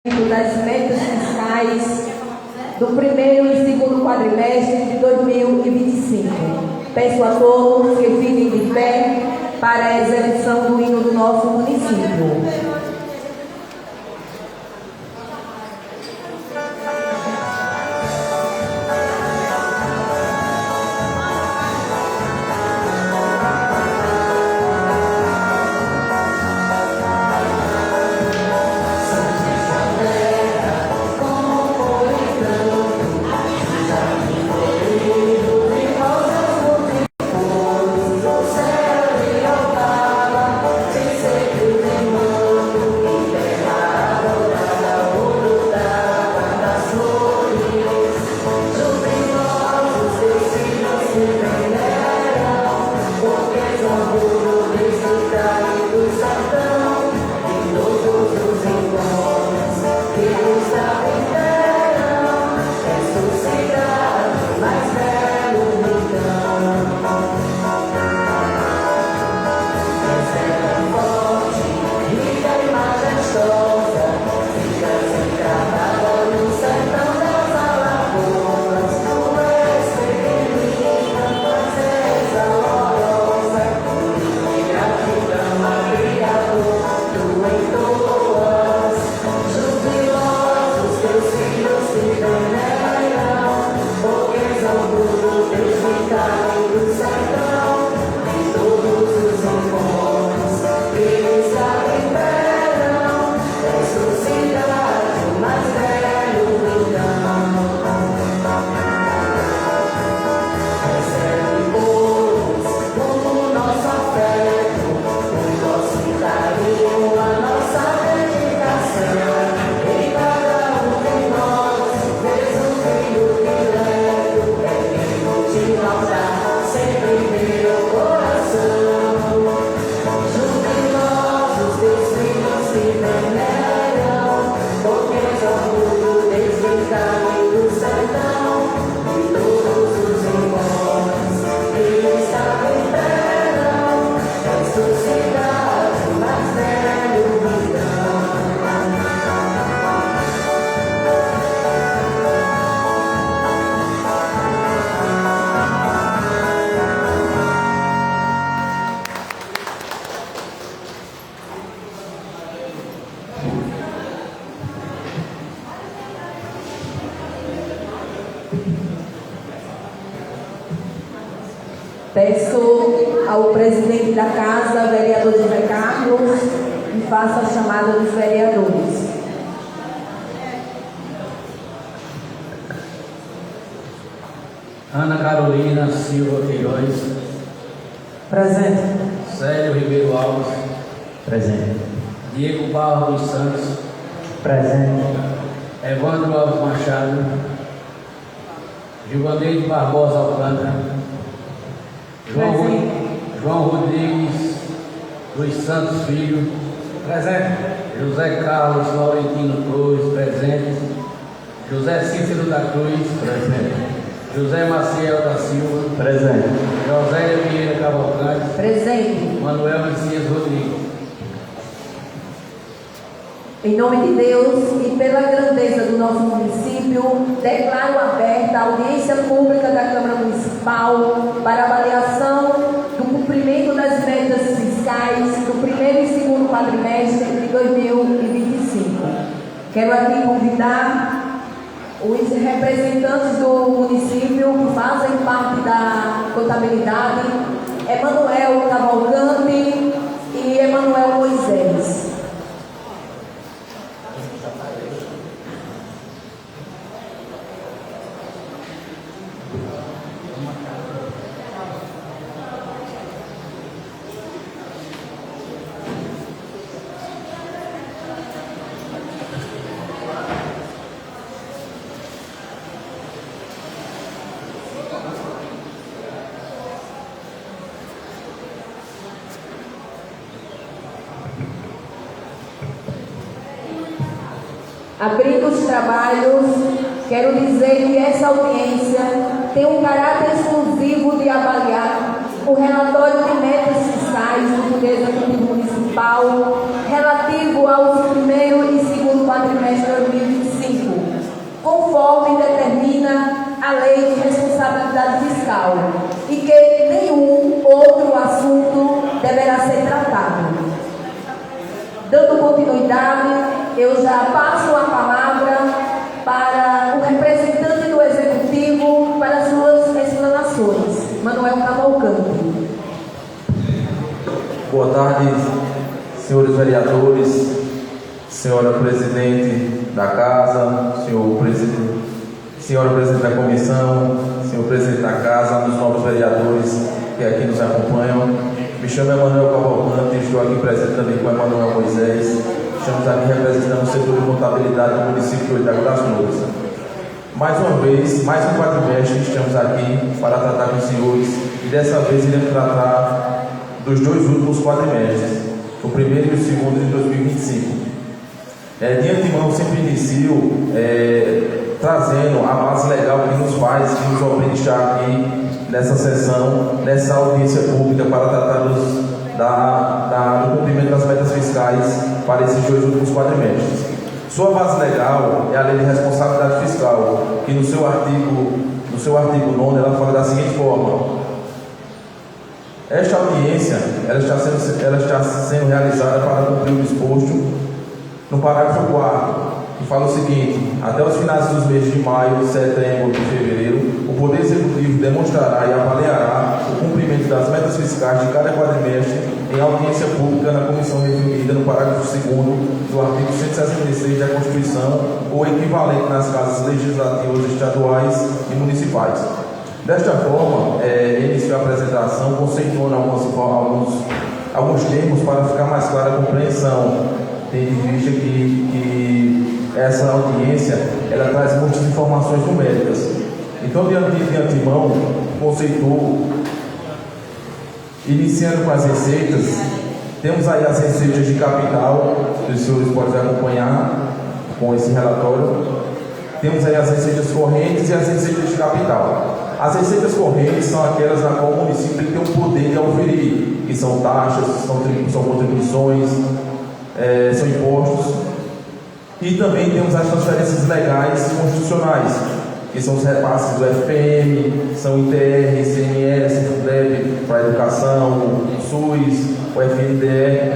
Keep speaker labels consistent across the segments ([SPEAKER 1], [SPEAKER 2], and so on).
[SPEAKER 1] das metas fiscais do primeiro e segundo quadrimestre de 2025. Peço a todos que fiquem de pé para a execução do hino do nosso município. Peço ao presidente da casa, vereador José Carlos, que faça a chamada dos vereadores.
[SPEAKER 2] Ana Carolina Silva Queiroz.
[SPEAKER 1] Presente.
[SPEAKER 2] Célio Ribeiro Alves.
[SPEAKER 3] Presente.
[SPEAKER 2] Diego Barros dos Santos.
[SPEAKER 3] Presente.
[SPEAKER 2] Evandro Alves Machado. Givaneide Barbosa Alcântara. João Rodrigues dos Santos Filho.
[SPEAKER 3] Presente.
[SPEAKER 2] José Carlos Laurentino Cruz. Presente. José Cícero da Cruz.
[SPEAKER 3] Presente.
[SPEAKER 2] José Maciel da Silva.
[SPEAKER 3] Presente.
[SPEAKER 2] José Vieira Cavalcante.
[SPEAKER 1] Presente.
[SPEAKER 2] Manuel Messias Rodrigues.
[SPEAKER 1] Em nome de Deus e pela grandeza do nosso município, declaro aberta a audiência pública da Câmara Municipal para avaliação do cumprimento das metas fiscais do primeiro e segundo quadrimestre de 2025. Quero aqui convidar os representantes do município que fazem parte da contabilidade, Emanuel Cavalcante e Emanuel Moisés. Abrindo os trabalhos, quero dizer que essa audiência tem um caráter exclusivo de avaliar o relatório de metas fiscais do Poder Executivo Municipal relativo aos primeiro e segundo quadrimestre quadrimestre de 2025, conforme determina a Lei de Responsabilidade Fiscal, e que nenhum outro assunto deverá ser tratado. Dando continuidade, eu já passo a palavra para o representante do Executivo para suas explanações, Manuel Cavalcante.
[SPEAKER 4] Boa tarde, senhores vereadores, senhora presidente da casa, senhora presidente da comissão, senhor presidente da casa, os novos vereadores que aqui nos acompanham. Me chamo Manuel Cavalcante, estou aqui presente também com Emanuel Moisés. Estamos aqui representando o setor de contabilidade do município de Oitago das Flores. Mais uma vez, mais um quadrimestre, estamos aqui para tratar com os senhores e dessa vez iremos tratar dos dois últimos quadrimestres, o primeiro e o segundo de 2025. De antemão, sempre inicio trazendo a base legal que nos faz, que nos obriga a estar aqui nessa sessão, nessa audiência pública para tratar do cumprimento das metas fiscais para esses dois últimos quadrimestres. Sua base legal é a Lei de Responsabilidade Fiscal, que no seu artigo 9 ela fala da seguinte forma: esta audiência ela está sendo realizada para cumprir o disposto no parágrafo 4, que fala o seguinte: até os finais dos meses de maio, setembro e fevereiro, o Poder Executivo demonstrará e avaliará o cumprimento das metas fiscais de cada quadrimestre em audiência pública na comissão referida no parágrafo 2º do artigo 166 da Constituição ou equivalente nas casas legislativas estaduais e municipais. Desta forma, iniciou a apresentação conceituando alguns termos para ficar mais clara a compreensão, tendo em vista que essa audiência ela traz muitas informações numéricas. Então, de antemão, conceituou, iniciando com as receitas, temos aí as receitas de capital, que os senhores podem acompanhar com esse relatório. Temos aí as receitas correntes e as receitas de capital. As receitas correntes são aquelas na qual o município tem o poder de auferir, que são taxas, são contribuições, são impostos. E também temos as transferências legais constitucionais, que são os repasses do FPM, são ITR, ICMS, FUDEB para a educação, o SUS, o FNDE.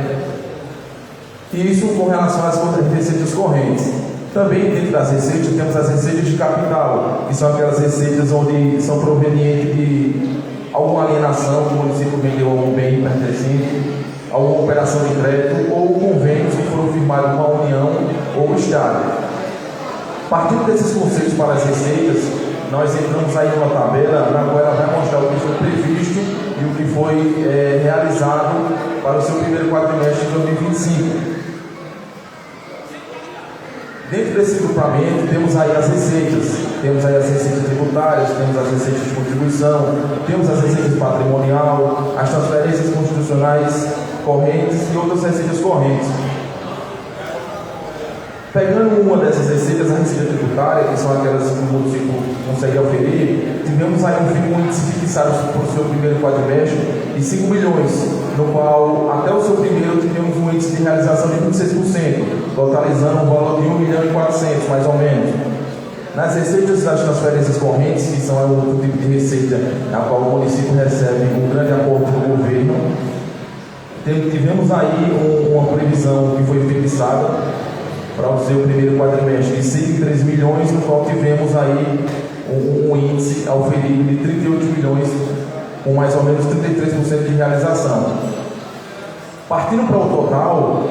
[SPEAKER 4] Isso com relação às receitas correntes. Também dentro das receitas temos as receitas de capital, que são aquelas receitas onde são provenientes de alguma alienação que o município vendeu algum bem pertencente, alguma operação de crédito ou convênios que foram firmados com a União ou o Estado. Partindo desses conceitos para as receitas, nós entramos aí numa tabela na qual ela vai mostrar o que foi previsto e o que foi realizado para o seu primeiro quadrimestre de 2025. Dentro desse grupamento temos aí as receitas tributárias, temos as receitas de contribuição, temos as receitas patrimonial, as transferências constitucionais correntes e outras receitas correntes. Pegando uma dessas receitas, a receita tributária, que são aquelas que o município consegue oferir, tivemos aí um índice fixado para o seu primeiro quadrimestre de 5 milhões, no qual até o seu primeiro tivemos um índice de realização de 26%, totalizando um valor de 1 milhão e 400, mais ou menos. Nas receitas das transferências correntes, que são outro tipo de receita na qual o município recebe um grande aporte do governo, tivemos aí uma previsão que foi fixada para o seu primeiro quadrimestre de 103 milhões, no qual tivemos aí um índice auferido de 38 milhões, com mais ou menos 33% de realização. Partindo para o total,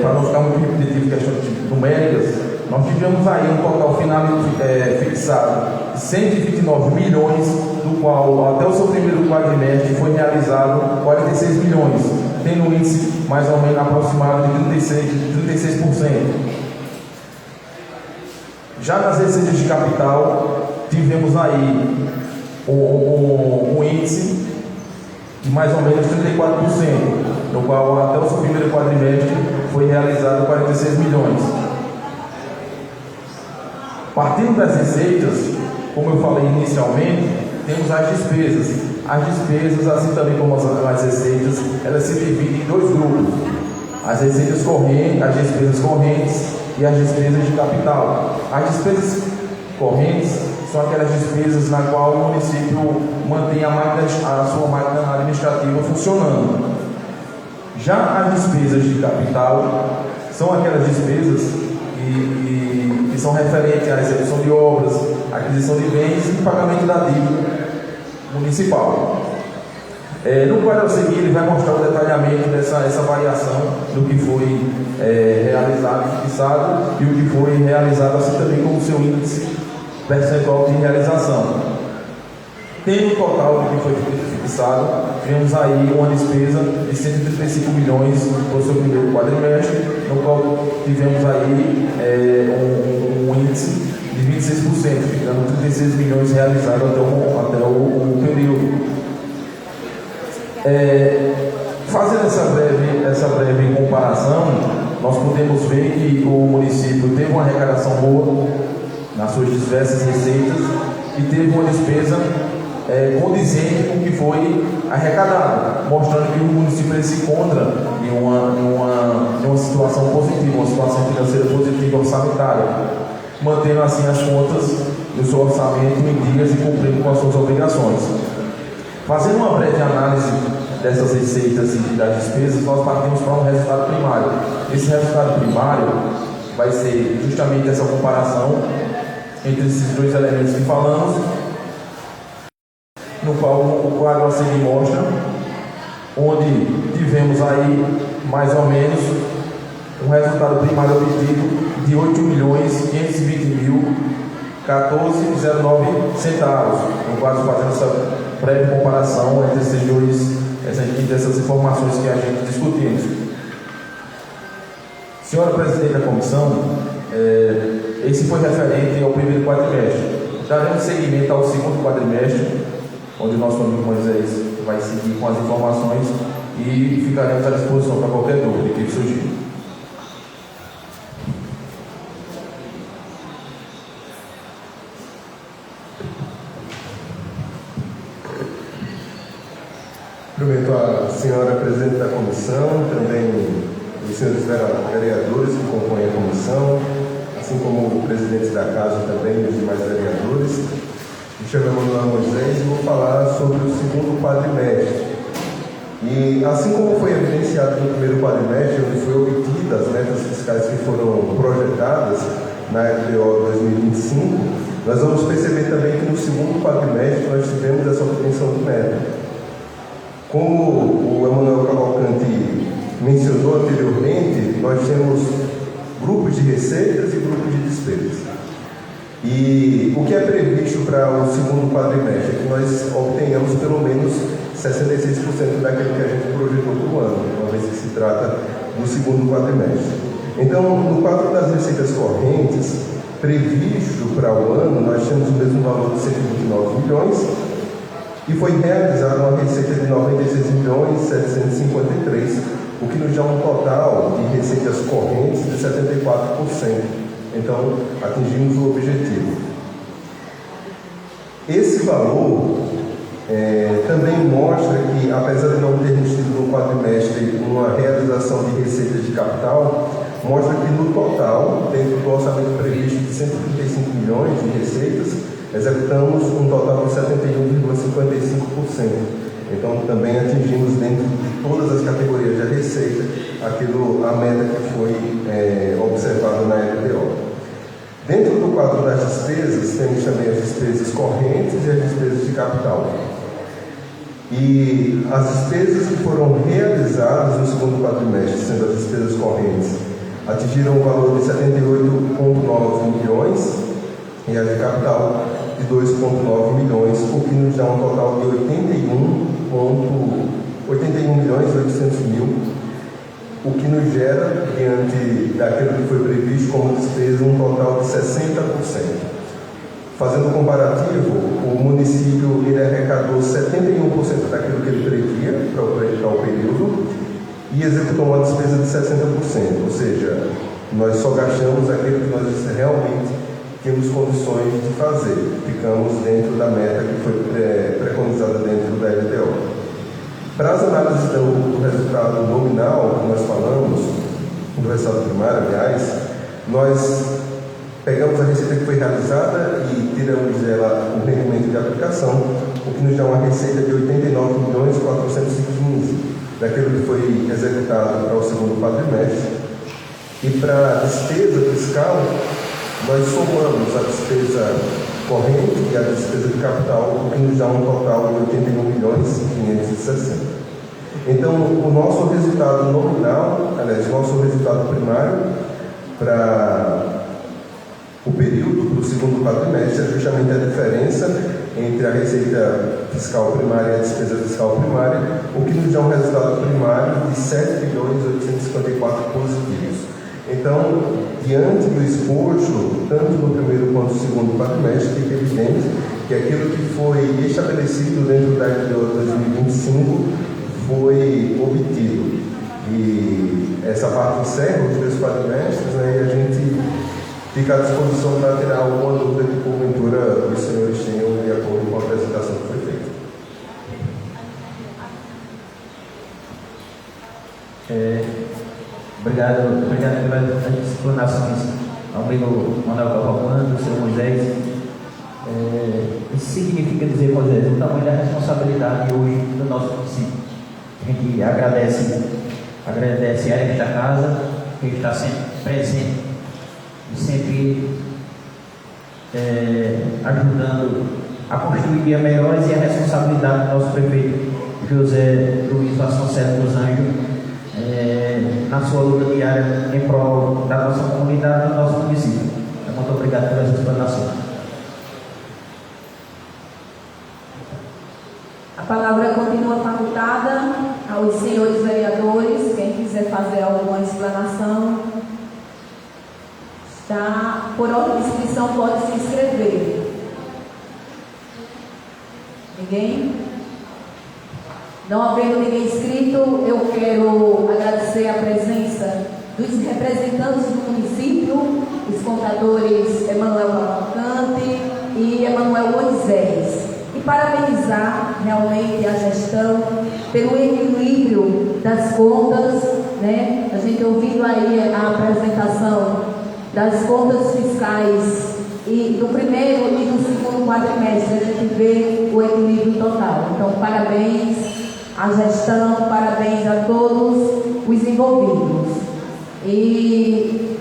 [SPEAKER 4] para não ficar muito repetitivo em questões numéricas, nós tivemos aí um total final fixado de 129 milhões, do qual até o seu primeiro quadrimestre foi realizado 46 milhões, tendo um índice mais ou menos aproximado de 36%. Já nas receitas de capital, tivemos aí um índice de mais ou menos 34%, no qual até o seu primeiro quadrimestre foi realizado 46 milhões. Partindo das receitas, como eu falei inicialmente, temos as despesas. As despesas, assim também como as receitas, elas se dividem em dois grupos: as receitas correntes, as despesas correntes e as despesas de capital. As despesas correntes são aquelas despesas na qual o município mantém a sua máquina administrativa funcionando. Já as despesas de capital são aquelas despesas que são referentes à execução de obras, aquisição de bens e pagamento da dívida municipal. No quadro a seguir, ele vai mostrar o detalhamento dessa variação do que foi realizado e fixado e o que foi realizado, assim também como o seu índice percentual de realização. Tendo o total do que foi fixado, tivemos aí uma despesa de 135 milhões para o seu primeiro quadrimestre, no qual tivemos aí um índice de 26%, ficando 36 milhões realizados até o período. Fazendo essa breve comparação, nós podemos ver que o município teve uma arrecadação boa nas suas diversas receitas e teve uma despesa condizente com o que foi arrecadado, mostrando que o município se encontra em uma situação positiva, uma situação financeira positiva orçamentária, mantendo assim as contas do seu orçamento em dias e cumprindo com as suas obrigações. Fazendo uma breve análise dessas receitas e das despesas, nós partimos para um resultado primário. Esse resultado primário vai ser justamente essa comparação entre esses dois elementos que falamos, no qual o quadro a seguir mostra, onde tivemos aí mais ou menos um resultado primário obtido de 8.520.014,09 centavos, no quadro fazendo essa breve comparação entre essas informações que a gente discutimos. Senhora Presidente da Comissão, esse foi referente ao primeiro quadrimestre. Daremos seguimento ao segundo quadrimestre, onde o nosso amigo Moisés vai seguir com as informações e ficaremos à disposição para qualquer dúvida que surgir.
[SPEAKER 5] Cumprimento a senhora Presidente da Comissão, também os senhores vereadores que compõem a comissão, assim como o Presidente da Casa também e os demais vereadores. Me chamo Emanuel Moisés e vou falar sobre o segundo quadrimestre. E assim como foi evidenciado no primeiro quadrimestre, onde foi obtidas as metas fiscais que foram projetadas na LDO 2025, nós vamos perceber também que no segundo quadrimestre nós tivemos essa obtenção de meta. Como o Emanuel Cavalcante mencionou anteriormente, nós temos grupos de receitas e grupos de despesas. E o que é previsto para o segundo quadrimestre é que nós obtenhamos pelo menos 66% daquilo que a gente projetou para o ano, uma vez que se trata do segundo quadrimestre. Então, no quadro das receitas correntes, previsto para o ano, nós temos o mesmo valor de 129 milhões e foi realizada uma receita de 96 milhões 753, o que nos dá um total de receitas correntes de 74%. Então, atingimos o objetivo. Esse valor também mostra que, apesar de não termos tido no quadrimestre uma realização de receitas de capital, mostra que no total, dentro do orçamento previsto de 135 milhões de receitas, executamos um total de 71,55%. Então, também atingimos dentro de todas as categorias de receita a meta que foi observada na LDO. Dentro do quadro das despesas, temos também as despesas correntes e as despesas de capital. E as despesas que foram realizadas no segundo quadrimestre, sendo as despesas correntes, atingiram o valor de 78,9 milhões e as de capital de 2,9 milhões, o que nos dá um total de 81 milhões e 800 mil, o que nos gera, diante daquilo que foi previsto como despesa, um total de 60%. Fazendo um comparativo, o município ele arrecadou 71% daquilo que ele previa para o período e executou uma despesa de 60%, ou seja, nós só gastamos aquilo que nós realmente temos condições de fazer. Ficamos dentro da meta que foi preconizada dentro da LDO. Para as análises do resultado nominal, que nós falamos, do resultado primário, aliás, Nós pegamos a receita que foi realizada e tiramos dela o rendimento de aplicação, o que nos dá uma receita de 89.415 daquilo que foi executado para o segundo quadrimestre. E para a despesa fiscal, nós somamos a despesa corrente e a despesa de capital, o que nos dá um total de 81.560. Então, o nosso resultado nominal, aliás, o nosso resultado primário para o período, para o segundo quadrimestre, é justamente a diferença entre a receita fiscal primária e a despesa fiscal primária, o que nos dá um resultado primário de 7.854 positivos. Então, diante do esforço, tanto no primeiro quanto no segundo quadrimestre, fica evidente que aquilo que foi estabelecido dentro da LDO 2025 foi obtido. E essa parte encerra os dois quadrimestres, né, e a gente fica à disposição para tirar alguma dúvida que porventura os senhores tenham de acordo com a apresentação que foi feita.
[SPEAKER 3] Obrigado pelas explanações ao amigo Manuel Cavalcante, ao seu Moisés. Isso significa dizer, Moisés, o tamanho da responsabilidade hoje do nosso município. A gente agradece a esta casa, que está sempre presente e sempre ajudando a construir dias melhores, e a responsabilidade do nosso prefeito José Luiz Vasconcelos dos Anjos na sua luta diária em prol da nossa comunidade e do nosso município. Muito obrigado pela explanação.
[SPEAKER 1] A palavra continua facultada aos senhores vereadores. Quem quiser fazer alguma explanação, está por ordem de inscrição, pode se inscrever. Ninguém? Não havendo ninguém inscrito, eu quero agradecer a presença dos representantes do município, os contadores Emanuel Cavalcante e Emanuel Moisés, e parabenizar realmente a gestão pelo equilíbrio das contas, né? A gente ouvindo aí a apresentação das contas fiscais e do primeiro e do segundo quadrimestre, a gente vê o equilíbrio total. Então, parabéns à gestão, parabéns a todos os envolvidos. E,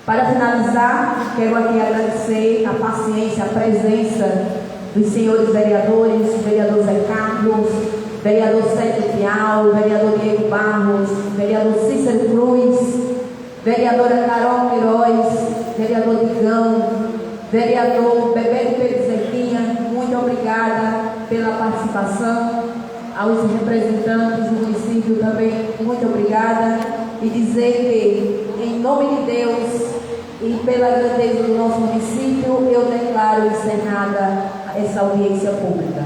[SPEAKER 1] para finalizar, quero aqui agradecer a paciência, a presença dos senhores vereadores, vereador Zé Carlos, vereador Sérgio Fial, vereador Diego Barros, vereador Cícero Cruz, vereadora Carol Queiroz, vereador Digão, vereador Bebeto Pedro Zequinha. Muito obrigada pela participação. Aos representantes do município também, muito obrigada, e dizer que, em nome de Deus e pela grandeza do nosso município, eu declaro encerrada essa audiência pública.